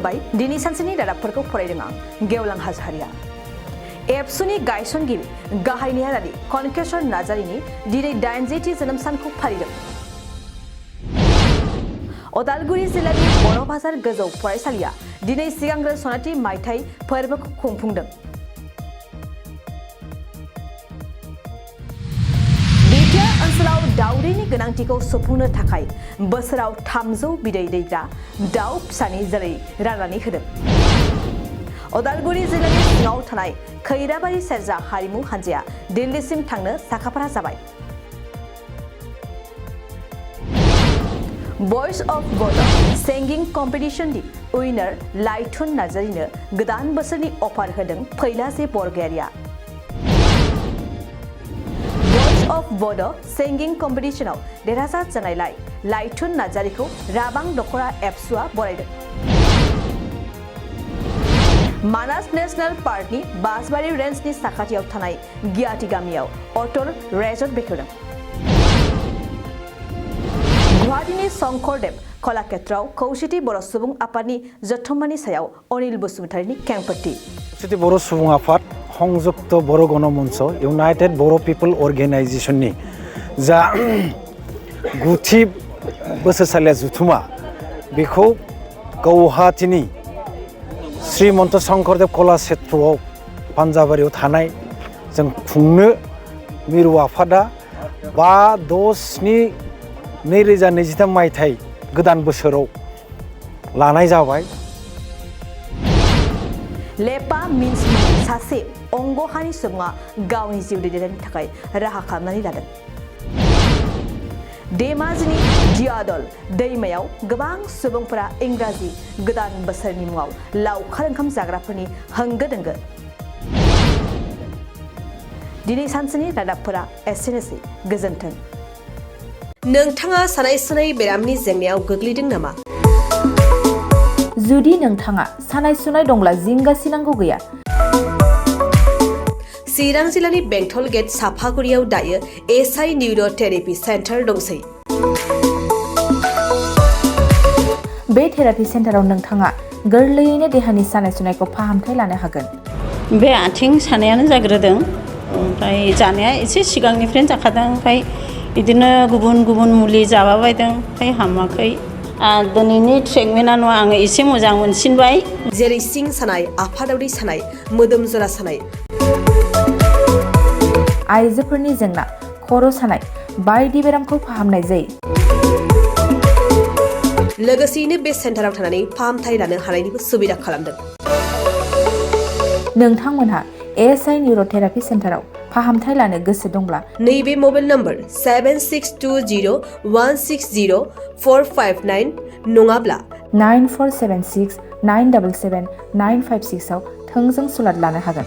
खुलुमबाय दिनै सानसेनि रादाबफोरखौ फरायदों आं गेवलां हाजहारिया एबसुनि गायसनगिरि गाहाय नेहाथारि कनकेश्वर नार्जारिनि दिनै 80थि जोनोम सानखौ फालिदों। उदालगुरि जिल्लानि बर' बाजार गोजौ फरायसालिया दिनै सिगांग्रो सनाथि मायथाइ फोरबोखौ खुंफुंदों। बिटिआर ओनसोलाव दाउदैनि गोनांथिखौ सुफुंनो थाखाय बोसोराव 300 बिदै दैग्रा दाउ फिसानि जोलै राननानै होदों। उदालगुरि जिल्लानि सिङाव थानाय खैराबारि सेरजा हारिमु हानजाया दिल्लीसिम थांनो साखाफारा जाबाय। भइस अफ बड'र सिंगिं कम्पिटिशननि उइनार लाइथुन नार्जारिनो गोदान बोसोरनि अफार होदों फैलाजे बरगयारिया। भइस अफ बड'र सिंगिं कम्पिटिशनाव देरहासार जानायलाय लाइथुन नार्जारिखौ राबां दख'रा एबसुआ बरायदों। मानास नेशनेल पार्कनि बासबारि रेन्जनि साखाथियाव थानाय गियाटी गामियाव अटल रेजर्ट बेखेवदों। गुवाहाटीनि शंकरदेव कलाक्षेत्रआव खौसेथि बर' सुबुं आफादनि जथुम्मानि सायाव अनिल बसुमतारीनि खेंफोरथि। खौसेथि बर' सुबुं आफाद संयुक्त बर' गण मंच इउनाइटेड बर' पिपल अर्गेनाइजेशननि जा गुथि बोसोरसालिया जथुम्मा बेखौ गुवाहाटीनि श्रीमन्त शंकरदेव कलाक्षेत्रआव पान्जाबारियाव थानाय जों खुंनो मिरु आफादा 5/10/2023 मायथाइ गोदान बोसोराव लानाय जाबाय। लेपा मिन्स सासे अंगहानि सुबुङा गावनि जिउ दैदेननायनि थाखाय राहा खालामनानै लादों। धेमाजिनि दियादल दैमायाव गोबां सुबुंफोरा इंराजि गोदान बोसोरनि मुङाव लावखार ओंखाम जाग्राफोरनि होंगो दोंगो। दिनै सानसेनि रादाबफोरा एसेनोसै गोजोन्थों। नोंथाङा सानाय सुनाय बेरामनि जेंनायाव गोग्लैदों नामा? जुदि नोंथाङा सानाय सुनाय दंब्ला जिंगासिनांगौ गैया। चिरां जिल्लानि बेंटल गेट साफागुरियाव दायो एसआइ निउर' थेरापि सेन्टार दंसै। बे थेरापि सेन्टाराव नोंथाङा गोरलैयैनो देहानि सानाय सुनायखौ फाहामथाय लानो हागोन। बे आथिं सानायानो जाग्रोदों, ओमफ्राय जानाया एसे सिगांनिफ्रायनो जाखादों, ओमफ्राय बिदिनो गुबुन गुबुन मुलि जाबाबायदों, ओमफ्राय हामाखै। दिनैनि ट्रिटमेन्टआ नङा, आङो एसे मोजां मोनसिनबाय। जेरै सिं सानाय, आफादावदै सानाय, मोदोम जरा सानाय, आइजोफोरनि जेंना, खर' सानाय बायदि बेरामखौ फाहामनाय जायो। लोगोसेयैनो बे सेन्टाराव थानानै फाहामथाय लानो हानायनिबो सुबिदा खालामदों। नोंथांमोनहा एसआइ निउर' थेरापि सेन्टाराव फाहामथाय लानो गोसो दंब्ला नैबे मबाइल नम्बर 7620160459 नङाब्ला 9476977956 आव थोंजों सुलाद लानो हागोन।